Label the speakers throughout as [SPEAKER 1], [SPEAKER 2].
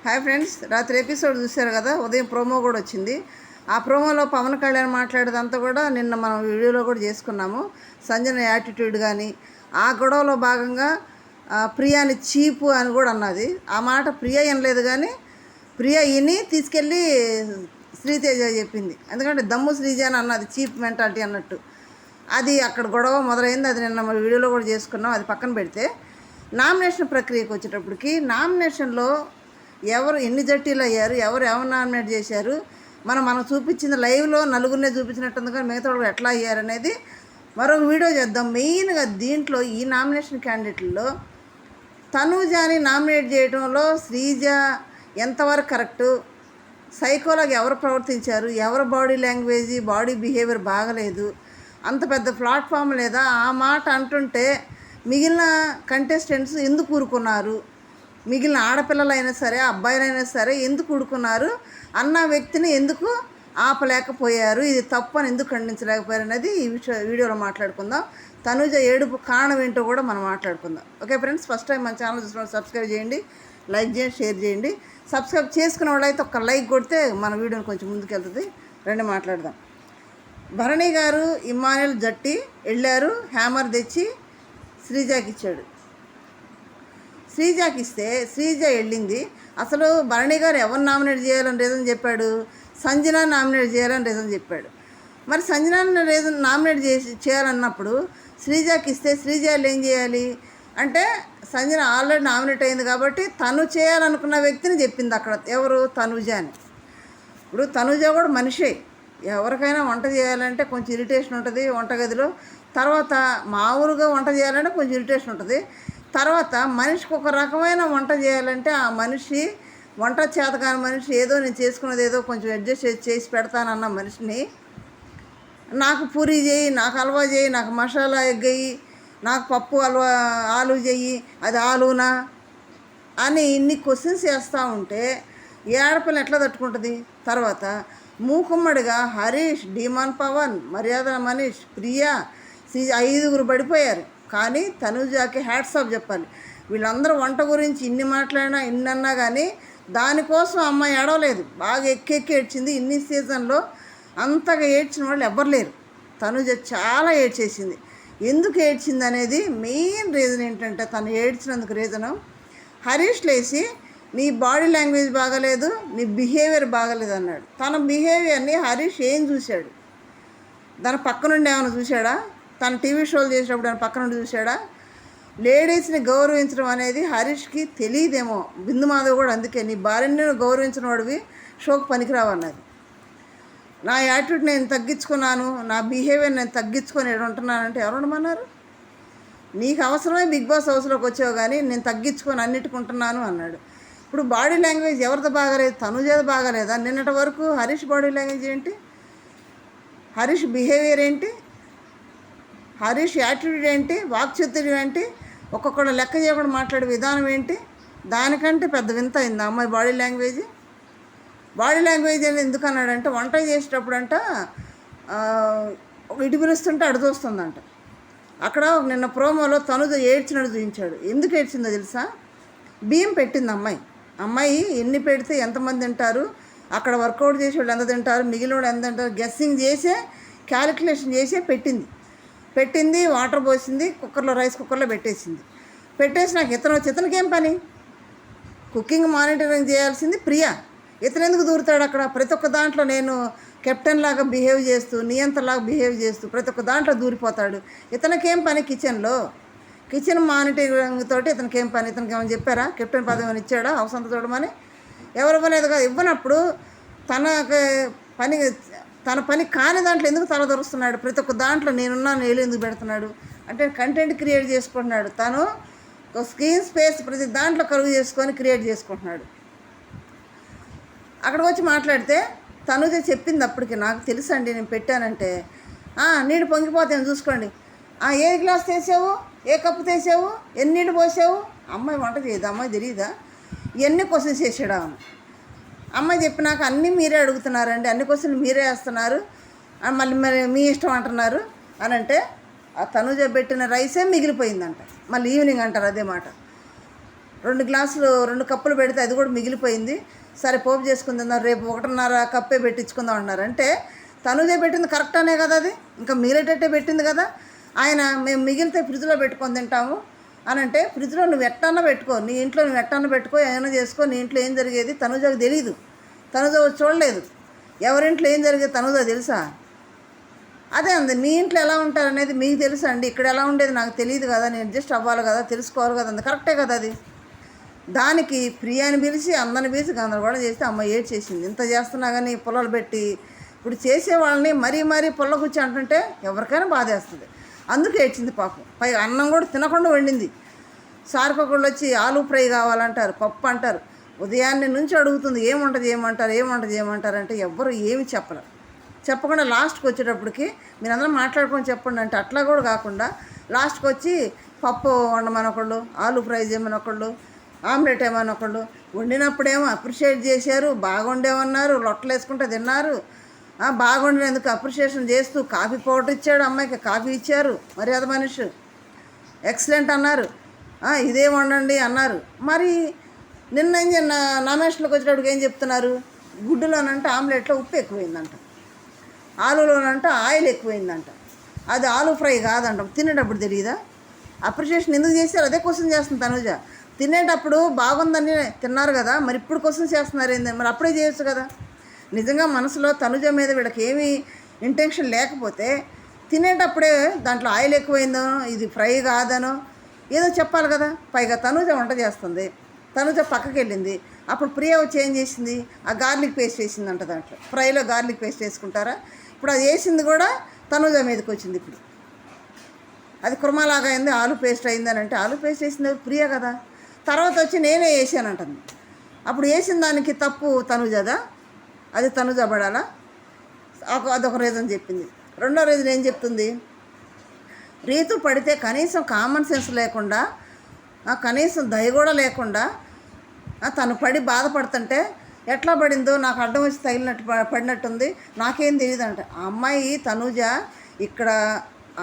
[SPEAKER 1] Hi friends, రాత్రి episode చూశారు కదా. ఉదయం ప్రోమో కూడా వచ్చింది. ఆ ప్రోమోలో పవన్ కళ్యాణ్ మాట్లాడేదంతా కూడా నిన్న మనం వీడియోలో కూడా చేసుకున్నాము. సంజన యాటిట్యూడ్ కానీ ఆ గొడవలో భాగంగా ప్రియాని చీపు అని కూడా అన్నది. ఆ మాట ప్రియ వినలేదు, కానీ ప్రియ విని తీసుకెళ్ళి శ్రీతేజ చెప్పింది. ఎందుకంటే దమ్ము శ్రీజ అని అన్నది, చీప్ మెంటాలిటీ అన్నట్టు. అది అక్కడ గొడవ మొదలైంది. అది నిన్న మన వీడియోలో కూడా చేసుకున్నాం. అది పక్కన పెడితే నామినేషన్ ప్రక్రియకు వచ్చేటప్పటికి నామినేషన్లో ఎవరు ఎన్ని జట్టీలు అయ్యారు, ఎవరు నామినేట్ చేశారు, మనం చూపించింది లైవ్లో నలుగురినే చూపించినట్టుంది, కానీ మిగతా వాళ్ళు ఎట్లా అయ్యారు అనేది మరొక వీడియో చేద్దాం. మెయిన్గా దీంట్లో ఈ నామినేషన్ క్యాండిడేట్లలో తనూజాని నామినేట్ చేయడంలో శ్రీజ ఎంతవరకు కరెక్టు, సైకోలాగా ఎవరు ప్రవర్తించారు, ఎవరు బాడీ లాంగ్వేజ్ బాడీ బిహేవియర్ బాగలేదు, అంత పెద్ద ప్లాట్ఫామ్ లేదా ఆ మాట అంటుంటే మిగిలిన కంటెస్టెంట్స్ ఎందుకు ఊరుకున్నారు, మిగిలిన ఆడపిల్లలైనా సరే అబ్బాయిలైనా సరే ఎందుకు ఊరుకున్నారు అన్న వ్యక్తిని ఎందుకు ఆపలేకపోయారు, ఇది తప్పు అని ఎందుకు ఖండించలేకపోయారు అనేది ఈ వీడియోలో మాట్లాడుకుందాం. తనూజ ఏడుపు కారణం ఏంటో కూడా మనం మాట్లాడుకుందాం. ఓకే ఫ్రెండ్స్, ఫస్ట్ టైం మన ఛానల్ చూసిన సబ్స్క్రైబ్ చేయండి, లైక్ చేయండి, షేర్ చేయండి. సబ్స్క్రైబ్ చేసుకున్న వాళ్ళైతే ఒక లైక్ కొడితే మన వీడియోని కొంచెం ముందుకెళ్తుంది. రండి మాట్లాడదాం. భరణి గారు ఇమ్మానుయల్ జట్టి వెళ్ళారు, హ్యామర్ తెచ్చి శ్రీజాకి ఇచ్చాడు. శ్రీజాకి ఇస్తే శ్రీజ వెళ్ళింది. అసలు భరణి గారు ఎవరు నామినేట్ చేయాలని రీజన్ చెప్పాడు, సంజన నామినేట్ చేయాలని రీజన్ చెప్పాడు. మరి సంజన రీజన్ నామినేట్ చేయాలన్నప్పుడు శ్రీజాకి ఇస్తే శ్రీజ ఏం చేయాలి అంటే, సంజన ఆల్రెడీ నామినేట్ అయింది కాబట్టి తను చేయాలనుకున్న వ్యక్తిని చెప్పింది అక్కడ. ఎవరు? తనూజ అని. ఇప్పుడు తనూజ కూడా మనిషే. ఎవరికైనా వంట చేయాలంటే కొంచెం ఇరిటేషన్ ఉంటుంది వంటగదిలో. తర్వాత మామూలుగా వంట చేయాలంటే కొంచెం ఇరిటేషన్ ఉంటుంది. తర్వాత మనిషికి ఒక రకమైన వంట చేయాలంటే ఆ మనిషి వంట చేతకాని మనిషి ఏదో నేను చేసుకున్నది ఏదో కొంచెం అడ్జస్ట్ చేసి పెడతానన్న మనిషిని నాకు పూరీ చేయి, నాకు హల్వా చేయి, నాకు మసాలా ఎగ్ వేయి, నాకు పప్పు హల్వా ఆలు చెయ్యి, అది ఆలూనా అని ఇన్ని క్వశ్చన్స్ వేస్తూ ఉంటే ఏ ఆడపిల్ల ఎట్లా తట్టుకుంటుంది? తర్వాత మూకుమ్మడిగా హరీష్, డీమాన్ పవన్, మర్యాద మనీష్, ప్రియా, ఐదుగురు పడిపోయారు. కానీ తనూజాకి హ్యాట్స్ ఆఫ్ చెప్పాలి. వీళ్ళందరూ వంట గురించి ఇన్ని మాట్లాడినా ఇన్ని అన్నా కానీ దానికోసం అమ్మాయి ఏడవలేదు. బాగా ఎక్కెక్కి ఏడ్చింది. ఇన్ని సీజన్లో అంతగా ఏడ్చిన వాళ్ళు ఎవ్వరు లేరు. తనూజ చాలా ఏడ్చేసింది. ఎందుకు ఏడ్చింది అనేది మెయిన్ రీజన్ ఏంటంటే, తను ఏడ్చినందుకు రీజను హరీష్ లేచి నీ బాడీ లాంగ్వేజ్ బాగలేదు, నీ బిహేవియర్ బాగలేదు అన్నాడు. తన బిహేవియర్ని హరీష్ ఏం చూశాడు? దాని పక్క నుండి ఏమైనా చూశాడా? తన టీవీ షోలు చేసినప్పుడు ఆయన పక్క నుండి చూశాడా? లేడీస్ని గౌరవించడం అనేది హరీష్కి తెలియదేమో. బిందు మాధవ్ కూడా అందుకే నీ భార్యని గౌరవించిన వాడివి షోకి పనికిరావన్నది. నా యాటిట్యూడ్ నేను తగ్గించుకున్నాను, నా బిహేవియర్ నేను తగ్గించుకొని ఉంటున్నానంటే ఎవరు ఉండమన్నారు? నీకు అవసరమే బిగ్ బాస్ హౌస్లోకి వచ్చావు, కానీ నేను తగ్గించుకొని అన్నిటికి ఉంటున్నాను అన్నాడు. ఇప్పుడు బాడీ లాంగ్వేజ్ ఎవరిది బాగాలేదు? తనుజేది బాగాలేదా? నిన్నటి వరకు హరీష్ బాడీ లాంగ్వేజ్ ఏంటి, హరీష్ బిహేవియర్ ఏంటి, హరీష్ యాటిట్యూడ్ ఏంటి, వాక్చుతుర్యం ఏంటి, ఒక్కొక్కడు లెక్క చేయకుండా మాట్లాడే విధానం ఏంటి? దానికంటే పెద్ద వింత అయింది అమ్మాయి బాడీ లాంగ్వేజ్. బాడీ లాంగ్వేజ్ అని ఎందుకు అన్నాడంటే, వంట చేసేటప్పుడంట ఇటు పిలుస్తుంటే అడు చూస్తుందంట. అక్కడ నిన్న ప్రోమోలో తనుజ ఏడ్చినట్టు చూపించాడు. ఎందుకు ఏడ్చిందో తెలుసా? బియ్యం పెట్టింది అమ్మాయి ఎన్ని పెడితే ఎంతమంది తింటారు, అక్కడ వర్కౌట్ చేసే వాళ్ళు ఎంత తింటారు, మిగిలిన వాళ్ళు ఎంత తింటారు, గెస్సింగ్ చేసే క్యాలిక్యులేషన్ చేసే పెట్టింది. వాటర్ పోసింది, రైస్ కుక్కర్లో పెట్టేసి నాకు ఇతనికి ఏం పని? కుకింగ్ మానిటరింగ్ చేయాల్సింది ప్రియా. ఇతను ఎందుకు దూరుతాడు అక్కడ? ప్రతి ఒక్క దాంట్లో నేను కెప్టెన్ లాగా బిహేవ్ చేస్తూ, నియంత్రణలాగా బిహేవ్ చేస్తూ ప్రతి ఒక్క దాంట్లో దూరిపోతాడు. ఇతనికేం పని? కిచెన్ మానిటరింగ్ తోటి ఇతనికి ఏం పని? ఇతనికి ఏమైనా చెప్పారా? కెప్టెన్ పదవి ఏమైనా ఇచ్చాడా హౌస్ అంతా చూడమని? ఎవరు ఇవ్వలేదు కదా. ఇవ్వనప్పుడు తన పని కాని దాంట్లో ఎందుకు తలదొరుస్తున్నాడు? ప్రతి ఒక్క దాంట్లో నేనున్నాను ఏలు ఎందుకు పెడుతున్నాడు అంటే, కంటెంట్ క్రియేట్ చేసుకుంటున్నాడు. తను స్క్రీన్ స్పేస్ ప్రతి దాంట్లో కలుగు చేసుకొని క్రియేట్ చేసుకుంటున్నాడు. అక్కడికి వచ్చి మాట్లాడితే తనుజ చెప్పింది అప్పటికి, నాకు తెలుసండి నేను పెట్టానంటే, నీళ్ళు పొంగిపోతాను చూసుకోండి, ఏ గ్లాస్ తీసావు, ఏ కప్పు తీసావు, ఎన్ని నీళ్ళు పోసావు, అమ్మాయి వంట చేయదు, అమ్మాయి తెలియదా? ఇవన్నీ క్వశ్చన్స్ చేసాడు ఆమె. అమ్మాయి చెప్పినాక అన్నీ మీరే అడుగుతున్నారండి, అన్ని క్వశ్చన్లు మీరే వేస్తున్నారు, మరి మీ ఇష్టం అంటున్నారు అని అంటే, ఆ తనుజ పెట్టిన రైసే మిగిలిపోయిందంట. మళ్ళీ ఈవినింగ్ అంటారు అదే మాట. రెండు కప్పులు పెడితే అది కూడా మిగిలిపోయింది. సరే పోపు చేసుకుందాం, రేపు 1.5 కప్పే పెట్టించుకుందాం అన్నారు. అంటే తనుజే పెట్టింది కరెక్ట్ అనే కదా, అది ఇంకా మిగిలేటట్టే పెట్టింది కదా. ఆయన మేము మిగిలితే ఫ్రిడ్జ్లో పెట్టుకొని తింటాము అని అంటే, ఫ్రిడ్జ్లో నువ్వు ఎట్టన్నా పెట్టుకో, నీ ఇంట్లో నువ్వు ఎట్టన్నా పెట్టుకో, ఏమైనా చేసుకో, నీ ఇంట్లో ఏం జరిగేది తనుజకు తెలీదు. తనుజ చూడలేదు. ఎవరింట్లో ఏం జరిగేది తనుజ తెలుసా? అదే అంది, మీ ఇంట్లో ఎలా ఉంటారనేది మీకు తెలుసా అండి, ఇక్కడ ఎలా ఉండేది నాకు తెలియదు కదా, నేను అడ్జస్ట్ అవ్వాలి కదా, తెలుసుకోవాలి కదా అంది. కరెక్టే కదా అది. దానికి ప్రియాని పిలిచి అందరిని పిలిచి గందరగోళం చేస్తే అమ్మ ఏడ్చేసింది. ఇంత చేస్తున్నా కానీ పొలాలు పెట్టి ఇప్పుడు చేసేవాళ్ళని మరీ పొల్ల కూర్చి అంటుంటే ఎవరికైనా బాధేస్తుంది. అందుకు ఏడ్చింది పాపం. పై అన్నం కూడా తినకుండా వండింది. సారికొకళ్ళు వచ్చి ఆలూ ఫ్రై కావాలంటారు, పప్పు అంటారు. ఉదయాన్నే నుంచి అడుగుతుంది ఏం వంట చేయమంటారు అంటే ఎవ్వరు ఏమి చెప్పకుండా లాస్ట్కి వచ్చేటప్పటికి మీరందరం మాట్లాడుకొని చెప్పండి అంటే అట్లా కూడా కాకుండా లాస్ట్కి వచ్చి పప్పు వండమని ఒకళ్ళు, ఆలూ ఫ్రై చేయమని ఒకళ్ళు, ఆమ్లెట్ ఏమని ఒకళ్ళు, వండినప్పుడేమో అప్రిషియేట్ చేశారు, బాగుండేమన్నారు, లొట్టలు వేసుకుంటే తిన్నారు. బాగుండినందుకు అప్రిషియేషన్ చేస్తూ కాఫీ పౌడర్ ఇచ్చాడు, అమ్మాయికి కాఫీ ఇచ్చారు, మర్యాద మనిషి, ఎక్సలెంట్ అన్నారు, ఇదే వండండి అన్నారు. మరి నిన్న నామినేషన్లోకి వచ్చేటప్పటికి ఏం చెప్తున్నారు, గుడ్డులోనంటే ఆమ్లెట్లో ఉప్పు ఎక్కువైందంట, ఆలూలోనంట ఆయిల్ ఎక్కువైందంట, అది ఆలూ ఫ్రై కాదంట. తినేటప్పుడు తెలియదా? అప్రిషియేషన్ ఎందుకు చేశారు? అదే క్వశ్చన్ చేస్తుంది తనుజ. తినేటప్పుడు బాగుందని తిన్నారు కదా, మరి ఇప్పుడు క్వశ్చన్ చేస్తున్నారు ఏంది? మరి అప్పుడే చేయొచ్చు కదా. నిజంగా మనసులో తనుజ మీద వీళ్ళకి ఏమీ ఇంటెన్షన్ లేకపోతే తినేటప్పుడే దాంట్లో ఆయిల్ ఎక్కువైందనో, ఇది ఫ్రై కాదనో ఏదో చెప్పాలి కదా. పైగా తనుజ వంట చేస్తుంది, తనుజ పక్కకి వెళ్ళింది. అప్పుడు ప్రియ వచ్చి ఏం చేసింది, ఆ గార్లిక్ పేస్ట్ వేసిందంట. దాంట్లో ఫ్రైలో గార్లిక్ పేస్ట్ వేసుకుంటారా? ఇప్పుడు అది వేసింది కూడా తనుజ మీదకి వచ్చింది. ఇప్పుడు అది కుర్మాలాగా అయింది, ఆలు పేస్ట్ అయిందని అంటే ఆలు పేస్ట్ వేసింది ప్రియ కదా. తర్వాత వచ్చి నేనే వేసానంటుంది. అప్పుడు వేసిన దానికి తప్పు తనుజదా? అది తనుజ పడాలా? అదొక రీజన్ చెప్పింది. రెండో రీజన్ ఏం చెప్తుంది, రీతు పడితే కనీసం కామన్ సెన్స్ లేకుండా, కనీసం దయ కూడా లేకుండా తను పడి బాధపడుతుంటే ఎట్లా పడిందో నాకు అడ్డం వచ్చి తగిలినట్టు పడినట్టుంది, నాకేం తెలియదంట. ఆ అమ్మాయి తనుజ ఇక్కడ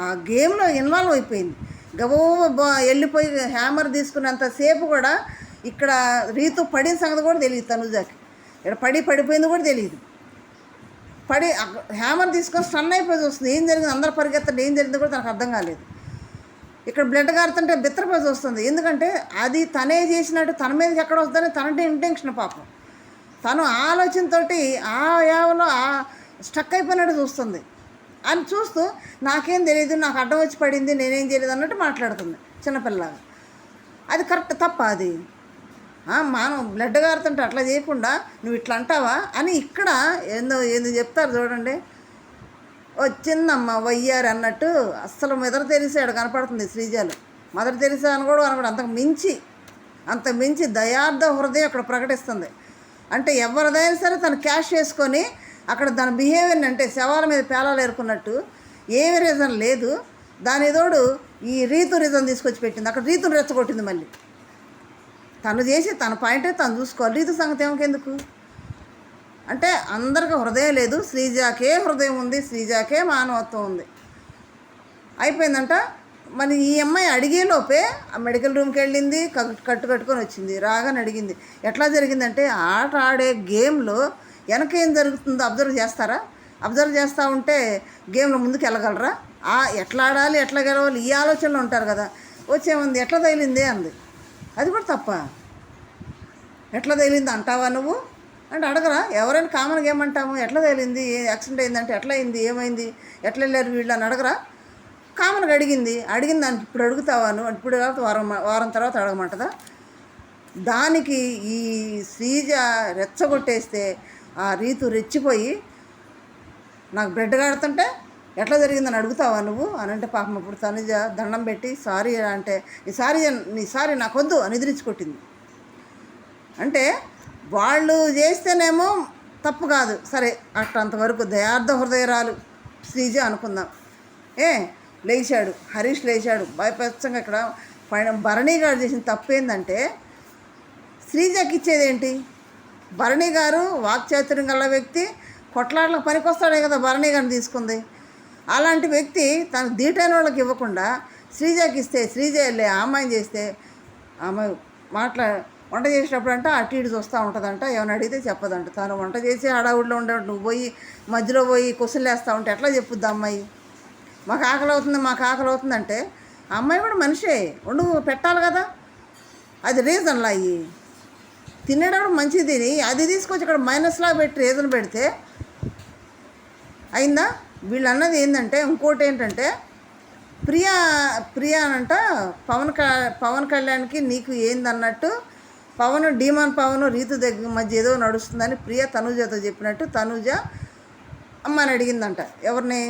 [SPEAKER 1] ఆ గేమ్లో ఇన్వాల్వ్ అయిపోయింది. వెళ్ళిపోయి హ్యామర్ తీసుకున్నంతసేపు కూడా ఇక్కడ రీతు పడిన సంగతి కూడా తెలియదు తనుజకి. ఇక్కడ పడిపోయింది కూడా తెలియదు. హ్యామర్ తీసుకొని స్టన్ అయిపోయి వస్తుంది. ఏం జరిగింది, అందరు పరిగెత్తండి, ఏం జరిగిందో కూడా తనకు అర్థం కాలేదు. ఇక్కడ బ్లడ్ కారుతుంటే బిత్తరపోయి వస్తుంది. ఎందుకంటే అది తనే చేసినట్టు తన మీదకి ఎక్కడ వస్తుందని తనంటే ఇంటెన్షన్ పాపం. తను ఆలోచనతో ఆ యావలో స్టక్ అయిపోయినట్టు చూస్తుంది. అని చూస్తూ నాకేం తెలియదు, నాకు అడ్డం వచ్చి పడింది, నేనేం చేయలేదు అన్నట్టు మాట్లాడుతుంది చిన్నపిల్లగా. అది కరెక్ట్ తప్ప? అది మనం బ్లడ్ కారుతుంటే అట్లా చేయకుండా నువ్వు ఇట్లా అంటావా అని ఇక్కడ ఏందో చెప్తారు చూడండి. వచ్చిందమ్మ వయ్యారు అన్నట్టు అస్సలు మదర్ తెరిసా కనపడుతుంది శ్రీజాలు. మదర్ తెరిసా అని కూడా అనకూడదు, అంతకు మించి దయార్థ హృదయం అక్కడ ప్రకటిస్తుంది. అంటే ఎవరిదైనా సరే తను క్యాష్ చేసుకొని అక్కడ దాని బిహేవియర్ని అంటే శవాల మీద పేలాలు ఏరుకున్నట్టు ఏమి రీజన్ లేదు. దాని తోడు ఈ రీతు రీజన్ తీసుకొచ్చి పెట్టింది. అక్కడ రీతుని రెచ్చగొట్టింది. మళ్ళీ తను చేసి తన పాయింటే తను చూసుకోవాలి, రీతు సంగతి ఏమకెందుకు అంటే అందరికీ హృదయం లేదు, శ్రీజాకే హృదయం ఉంది, శ్రీజాకే మానవత్వం ఉంది. అయిపోయిందంట. మరి ఈ అమ్మాయి అడిగేలోపే ఆ మెడికల్ రూమ్కి వెళ్ళింది, కట్టుకొని వచ్చింది. రాగానే అడిగింది ఎట్లా జరిగిందంటే, ఆట ఆడే గేమ్లో వెనక ఏం జరుగుతుందో అబ్జర్వ్ చేస్తారా? అబ్జర్వ్ చేస్తూ ఉంటే గేమ్లో ముందుకు వెళ్ళగలరా? ఎట్లా ఆడాలి, ఎట్లా గెలవాలి ఈ ఆలోచనలో ఉంటారు కదా. వచ్చేముంది ఎట్లా తగిలింది అంది. అది కూడా తప్ప. ఎట్లా తగిలింది అంటావా నువ్వు అంటే అడగరా? ఎవరైనా కామన్గా ఏమంటాము, ఎట్లా తగిలింది, యాక్సిడెంట్ అయిందంటే ఎట్లా అయింది, ఏమైంది, ఎట్లా వెళ్ళారు వీళ్ళు అని అడగరా? కామన్గా అడిగిన దానికి ఇప్పుడు అడుగుతావా నువ్వు? ఇప్పుడు కాకపోతే వారం తర్వాత అడగమంటదా? దానికి ఈ శ్రీజ రెచ్చగొట్టేస్తే ఆ రీతు రెచ్చిపోయి నాకు బ్లడ్ కాడుతుంటే ఎట్లా జరిగిందని అడుగుతావా నువ్వు అని అంటే పాపం ఇప్పుడు తనుజ దండం పెట్టి సారీ అంటే నీ సారీ నాకొద్దు అని ఎదిరించుకొట్టింది. అంటే వాళ్ళు చేస్తేనేమో తప్పు కాదు, సరే అంతవరకు దయార్థ హృదయరాలు శ్రీజ అనుకుందాం. లేచాడు హరీష్, లేచాడు భయపచ్చంగా. ఇక్కడ పైన భరణి గారు చేసిన తప్పు ఏంటంటే శ్రీజకి ఇచ్చేదేంటి? భరణి గారు వాక్చాతుర్యం గల వ్యక్తి, కొట్లాట్లకు పనికొస్తాడే కదా భరణి గారిని తీసుకుంది. అలాంటి వ్యక్తి తనకు దీటైన వాళ్ళకి ఇవ్వకుండా శ్రీజకి ఇస్తే, శ్రీజ వెళ్ళి ఆ అమ్మాయిని చేస్తే అమ్మాయి వంట చేసేటప్పుడు అంట అటు ఇటు చూస్తూ ఉంటుందంట, ఏమైనా అడిగితే చెప్పదంట. తను వంట చేసి హడావుడిలో ఉండే నువ్వు పోయి మధ్యలో పోయి క్వశ్చన్లు వేస్తూ ఉంటే ఎట్లా చెప్పుద్ది అమ్మాయి? మాకు ఆకలి అవుతుంది అంటే ఆ అమ్మాయి కూడా మనిషే, వండు పెట్టాలి కదా. అది రీజన్లా అయ్యి తినేటప్పుడు మంచిది తిని అది తీసుకొచ్చి ఇక్కడ మైనస్లా పెట్టి రీజన్ పెడితే అయిందా? వీళ్ళు అన్నది ఏంటంటే, ఇంకోటి ఏంటంటే, ప్రియా అనంట పవన్ కళ్యాణ్కి నీకు ఏందన్నట్టు డీమాన్ పవన్ రీతు దగ్గర మధ్య ఏదో నడుస్తుందని ప్రియ తనూజతో చెప్పినట్టు తనూజ అమ్మని అడిగిందంట. ఎవరిని?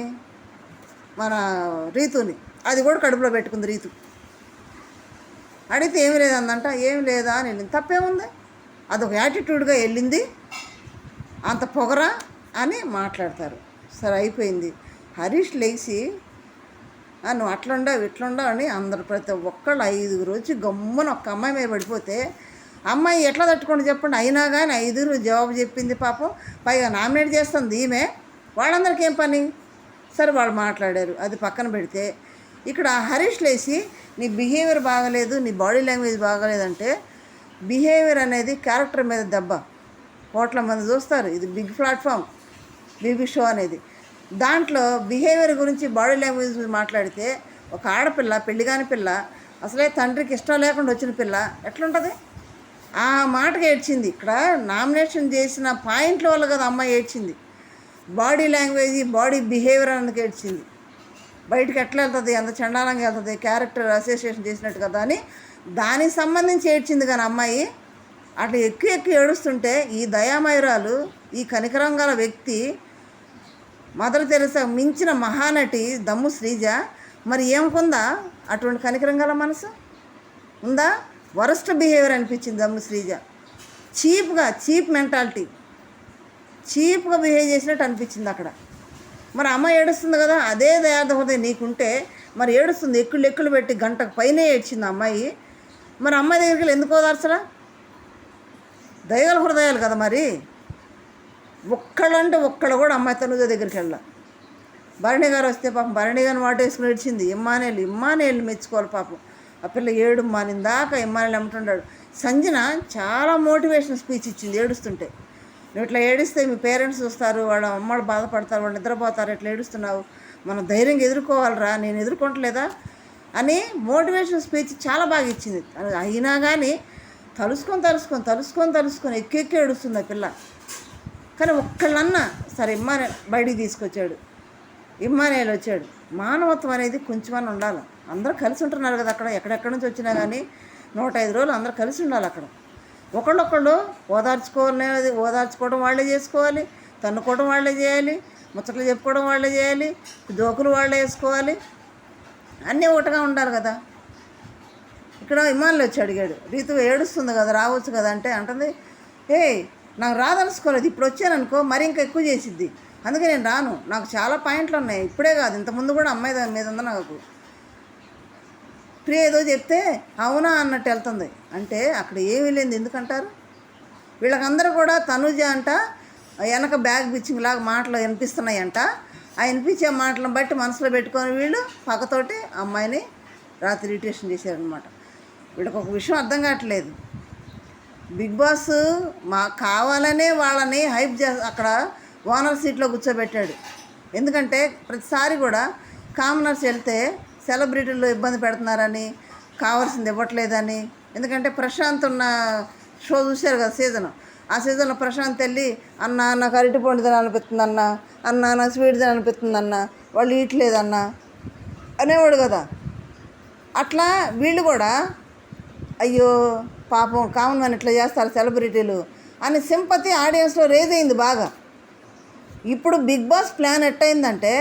[SPEAKER 1] మన రీతుని. అది కూడా కడుపులో పెట్టుకుంది రీతు. అడిగితే ఏమి లేదందంట. ఏమి లేదా అని వెళ్ళింది. తప్పేముంది? అదొక యాటిట్యూడ్గా వెళ్ళింది, అంత పొగరా అని మాట్లాడతారు. సరే అయిపోయింది. హరీష్ లేచి నువ్వు అట్లుండవు ఇట్లుండవు అని అందరు ప్రతి ఒక్కళ్ళు 5 వచ్చి గమ్మున ఒక్క అమ్మాయి మీద పడిపోతే అమ్మాయి ఎట్లా తట్టుకోండి చెప్పండి? అయినా కానీ 5 జవాబు చెప్పింది పాపం. పైగా నామినేట్ చేస్తుంది ఈమె. వాళ్ళందరికీ ఏం పని? సరే వాళ్ళు మాట్లాడారు, అది పక్కన పెడితే ఇక్కడ హరీష్ లేచి నీ బిహేవియర్ బాగలేదు, నీ బాడీ లాంగ్వేజ్ బాగలేదంటే, బిహేవియర్ అనేది క్యారెక్టర్ మీద దెబ్బ. కోట్ల మంది చూస్తారు, ఇది బిగ్ ప్లాట్ఫామ్ బీబీ షో అనేది. దాంట్లో బిహేవియర్ గురించి బాడీ లాంగ్వేజ్ గురించి మాట్లాడితే ఒక ఆడపిల్ల, పెళ్లిగాని పిల్ల, అసలే తండ్రికి ఇష్టం లేకుండా వచ్చిన పిల్ల ఎట్లుంటుంది? ఆ మాటగా ఏడ్చింది. ఇక్కడ నామినేషన్ చేసిన పాయింట్ల వల్ల కదా అమ్మాయి ఏడ్చింది. బాడీ లాంగ్వేజ్, బాడీ బిహేవియర్ అందుకు ఏడ్చింది. బయటకు ఎట్లా వెళ్తుంది, ఎంత చండాలంగా వెళ్తుంది, క్యారెక్టర్ అసోసియేషన్ చేసినట్టు కదా అని దానికి సంబంధించి ఏడ్చింది. కానీ అమ్మాయి అట్లా ఎక్కువ ఏడుస్తుంటే ఈ దయామయురాలు, ఈ కనికరం గల వ్యక్తి, మదర్ తెరెసా మించిన మహానటి దమ్ము శ్రీజ, మరి ఏమకుందా అటువంటి కనికరం గల మనసు ఉందా? వరస్ట్ బిహేవియర్ అనిపించింది దమ్ము శ్రీజ. చీప్ మెంటాలిటీ, చీప్గా బిహేవ్ చేసినట్టు అనిపించింది అక్కడ. మరి అమ్మాయి ఏడుస్తుంది కదా, అదే దయార్థ హృదయం నీకుంటే మరి ఏడుస్తుంది. ఎక్కులు పెట్టి గంటకు పైనే ఏడ్చింది అమ్మాయి. మరి అమ్మాయి దగ్గరికి వెళ్ళి ఎందుకు ఓదార్చరా? దయగల హృదయాలు కదా మరి. ఒక్కళ్ళు కూడా అమ్మాయి తనుజ దగ్గరికి వెళ్ళా. భరణి గారు వస్తే పాపం భరణి గారిని వాటేసుకుని ఏడ్చింది. ఇమ్మానేలు మెచ్చుకోవాలి పాపం. ఆ పిల్ల ఏడు మానిందాక ఇమ్మానేలు అమ్ముతుంటాడు. సంజన చాలా మోటివేషన్ స్పీచ్ ఇచ్చింది ఏడుస్తుంటే. నువ్వు ఇట్లా ఏడిస్తే మీ పేరెంట్స్ చూస్తారు, వాళ్ళ అమ్మలు బాధపడతారు, వాళ్ళు నిద్రపోతారు, ఇట్లా ఏడుస్తున్నావు, మనం ధైర్యంగా ఎదుర్కోవాలరా, నేను ఎదుర్కోవట్లేదా అని మోటివేషన్ స్పీచ్ చాలా బాగా ఇచ్చింది. అయినా కానీ తలుసుకొని ఎక్కి ఏడుస్తుంది ఆ పిల్ల. కానీ ఒక్కళ్ళన్నా సరే బయటికి తీసుకొచ్చాడు, ఇమ్మానేలు వచ్చాడు. మానవత్వం అనేది కొంచెమన్నా ఉండాలి. అందరూ కలిసి ఉంటున్నారు కదా అక్కడ. ఎక్కడెక్కడి నుంచి వచ్చినా కానీ 105 రోజులు అందరూ కలిసి ఉండాలి అక్కడ. ఒకళ్ళొకళ్ళు ఓదార్చుకోవడం వాళ్ళే చేసుకోవాలి, తన్నుకోవడం వాళ్ళే చేయాలి, ముచ్చట్లు చెప్పుకోవడం వాళ్ళే చేయాలి, జోకులు వాళ్ళే వేసుకోవాలి, అన్నీ ఒకటిగా ఉండాలి కదా. ఇక్కడ ఇమ్మానులు వచ్చి అడిగాడు, రీతు ఏడుస్తుంది కదా రావచ్చు కదా అంటే అంటుంది, నాకు రాదలుసుకోలేదు, ఇప్పుడు వచ్చాననుకో మరి ఇంకా ఎక్కువ చేసిద్ది, అందుకే నేను రాను, నాకు చాలా పాయింట్లు ఉన్నాయి, ఇప్పుడే కాదు ఇంతకుముందు కూడా అమ్మాయి దాని మీద ఉంది నాకు. ప్రియ ఏదో చెప్తే అవునా అన్నట్టు వెళ్తుంది. అంటే అక్కడ ఏమీ లేదు. ఎందుకంటారు? వీళ్ళకందరూ కూడా తనుజ అంట వెనక బ్యాగ్ బిచ్చింగ్ లాగా మాటలు వినిపిస్తున్నాయంట. ఆ వినిపించే మాటలను బట్టి మనసులో పెట్టుకొని వీళ్ళు పక్కతోటి అమ్మాయిని రాత్రి ఇరిటేషన్ చేశారనమాట. వీళ్ళకి ఒక విషయం అర్థం కావట్లేదు. బిగ్ బాస్ కావాలనే వాళ్ళని హైప్ అక్కడ ఓనర్ సీట్లో కూర్చోబెట్టాడు. ఎందుకంటే ప్రతిసారి కూడా కామనర్స్ వెళ్తే సెలబ్రిటీలు ఇబ్బంది పెడుతున్నారని, కావాల్సింది ఇవ్వట్లేదని. ఎందుకంటే ప్రశాంత్ ఉన్న షో చూశారు కదా సీజన్. ఆ సీజన్లో ప్రశాంత్ వెళ్ళి అన్న నాకు అరటిపండు తినాలనిపిస్తుంది అన్న నాకు స్వీట్ తినాలనిపిస్తుంది వాళ్ళు ఇట్లేదన్న అనేవాడు కదా. అట్లా వీళ్ళు కూడా అయ్యో పాపం కామన్ మ్యాన్ ఇట్లా చేస్తారు సెలబ్రిటీలు అని సింపతి ఆడియన్స్లో రేజ్ అయింది బాగా. ఇప్పుడు బిగ్ బాస్ ప్లాన్ ఎట్టయిందంటే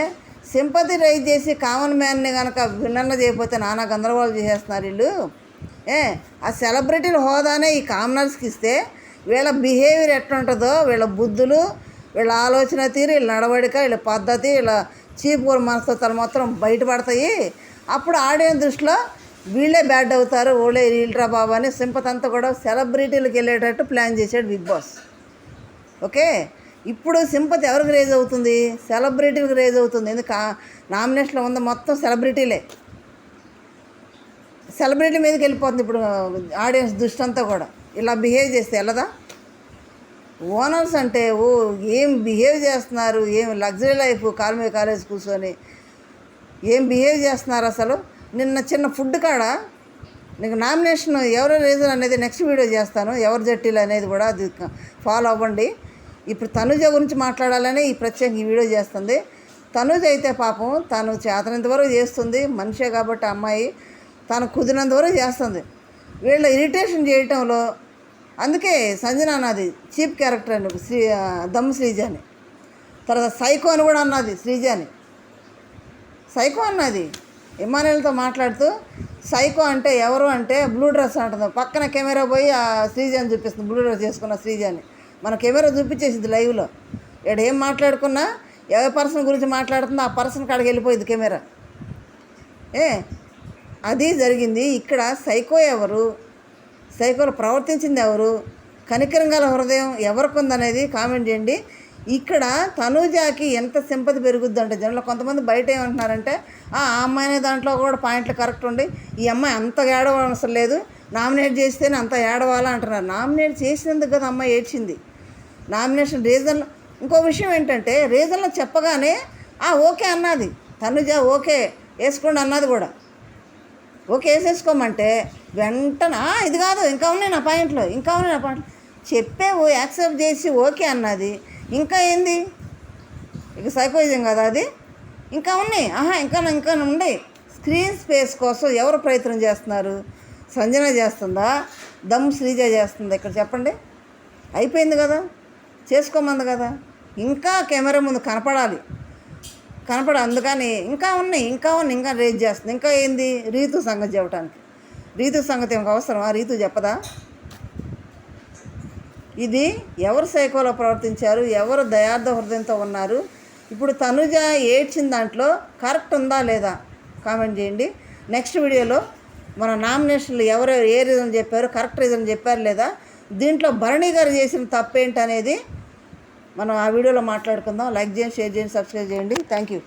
[SPEAKER 1] సింపతి రైజ్ చేసి కామన్ మ్యాన్ని కనుక విన్నన్న చేయకపోతే నానా గందరగోళం చేసేస్తున్నారు వీళ్ళు. ఆ సెలబ్రిటీల హోదానే ఈ కామనర్స్కి ఇస్తే వీళ్ళ బిహేవియర్ ఎట్లుంటుందో, వీళ్ళ బుద్ధులు, వీళ్ళ ఆలోచన తీరు, వీళ్ళ నడవడిక, వీళ్ళ పద్ధతి, వీళ్ళ చీపురు మనస్తత్వాలు మొత్తం బయటపడతాయి. అప్పుడు ఆడియన్స్ దృష్టిలో వీళ్ళే బ్యాడ్ అవుతారు, ఓళ్ళే వీళ్ళరా బాబు అని సింపతి అంతా కూడా సెలబ్రిటీలకు వెళ్ళేటట్టు ప్లాన్ చేశాడు బిగ్ బాస్. ఓకే, ఇప్పుడు సింపతి ఎవరికి రేజ్ అవుతుంది? సెలబ్రిటీలకు రేజ్ అవుతుంది. ఎందుకు నామినేషన్లో ఉంది మొత్తం సెలబ్రిటీలే. సెలబ్రిటీ మీదకి వెళ్ళిపోతుంది ఇప్పుడు ఆడియన్స్ దృష్టి అంతా కూడా. ఇలా బిహేవ్ చేస్తే వెళ్ళదా? ఓనర్స్ అంటే ఏం బిహేవ్ చేస్తున్నారు, ఏం లగ్జరీ లైఫ్, కాలు మీద కాలేజ్ కూర్చొని ఏం బిహేవ్ చేస్తున్నారు అసలు. నిన్న చిన్న ఫుడ్ కాడ నీకు నామినేషన్ ఎవరు రీజన్ అనేది నెక్స్ట్ వీడియో చేస్తాను, ఎవరు జట్టీలు అనేది కూడా అది ఫాలో అవ్వండి. ఇప్పుడు తనుజ గురించి మాట్లాడాలని ఈ ప్రత్యేక ఈ వీడియో చేస్తుంది. తనుజ అయితే పాపం తను చేతనంత వరకు చేస్తుంది, మనిషే కాబట్టి అమ్మాయి తను కుదిరినంత వరకు చేస్తుంది. వీళ్ళ ఇరిటేషన్ చేయటంలో అందుకే సంజన అన్నది చీప్ క్యారెక్టర్ అని దమ్ శ్రీజాని. తర్వాత సైకో అని కూడా అన్నది శ్రీజాని. సైకో అన్నది ఇమానుయల్తో మాట్లాడుతూ. సైకో అంటే ఎవరు అంటే బ్లూ డ్రెస్ అంటుంది. పక్కన కెమెరా పోయి ఆ శ్రీజాని చూపిస్తుంది, బ్లూ డ్రెస్ చేసుకున్న శ్రీజాని. మన కెమెరా చూపించేసింది లైవ్లో. ఇక్కడ ఏం మాట్లాడుకున్నా ఏ పర్సన్ గురించి మాట్లాడుతుందో ఆ పర్సన్ కాడికి వెళ్ళిపోయింది కెమెరా. అది జరిగింది. ఇక్కడ సైకో ఎవరు, సైకోలో ప్రవర్తించింది ఎవరు, కనికరం గల హృదయం ఎవరికి ఉందనేది కామెంట్ చేయండి. ఇక్కడ తనూజాకి ఎంత సింపతి పెరుగుద్ది అంటే జనంలో కొంతమంది బయట ఏమంటున్నారంటే ఆ అమ్మాయినే దాంట్లో కూడా పాయింట్లు కరెక్ట్ ఉండి ఈ అమ్మాయి అంత ఏడవసరం లేదు, నామినేట్ చేస్తేనే అంత ఏడవాలా అంటున్నారు. నామినేట్ చేసినందుకు కదా అమ్మాయి ఏడ్చింది. నామినేషన్ రీజన్ ఇంకో విషయం ఏంటంటే రీజన్లో చెప్పగానే ఓకే అన్నది తనుజ, ఓకే వేసుకోండి అన్నది కూడా. ఓకే వేసేసుకోమంటే వెంటనే ఇది కాదు ఇంకా ఉన్నాయి నా పాయింట్లు, ఇంకా ఉన్నాయి నా పాయింట్లు చెప్పేవు, యాక్సెప్ట్ చేసి ఓకే అన్నది. ఇంకా ఏంది ఇక సైకోయిజం కదా అది. ఇంకా ఉన్నాయి, ఇంకా ఉండే. స్క్రీన్ స్పేస్ కోసం ఎవరు ప్రయత్నం చేస్తున్నారు? సంజన చేస్తుందా, దమ్ శ్రీజ చేస్తుందా? ఇక్కడ చెప్పండి. అయిపోయింది కదా, చేసుకోమంది కదా. ఇంకా కెమెరా ముందు కనపడాలి, అందుకని ఇంకా ఉన్నాయి, ఇంకా రేజ్ చేస్తుంది. ఇంకా ఏంది రీతు సంగతి చెప్పడానికి. రీతు సంగతి ఏమి అవసరం? రీతు చెప్పదా? ఇది ఎవరు సైకోలో ప్రవర్తించారు, ఎవరు దయార్థ హృదయంతో ఉన్నారు? ఇప్పుడు తనుజ ఏడ్చిన దాంట్లో కరెక్ట్ ఉందా లేదా కామెంట్ చేయండి. నెక్స్ట్ వీడియోలో మన నామినేషన్లు ఎవరు ఏ రీజన్ చెప్పారు, కరెక్ట్ రీజన్ చెప్పారు లేదా, దీంట్లో భరణి గారు చేసిన తప్పేంటి అనేది మనం ఆ వీడియోలో మాట్లాడుకుందాం. లైక్ చేయండి, షేర్ చేయండి, సబ్స్క్రైబ్ చేయండి. Thank you.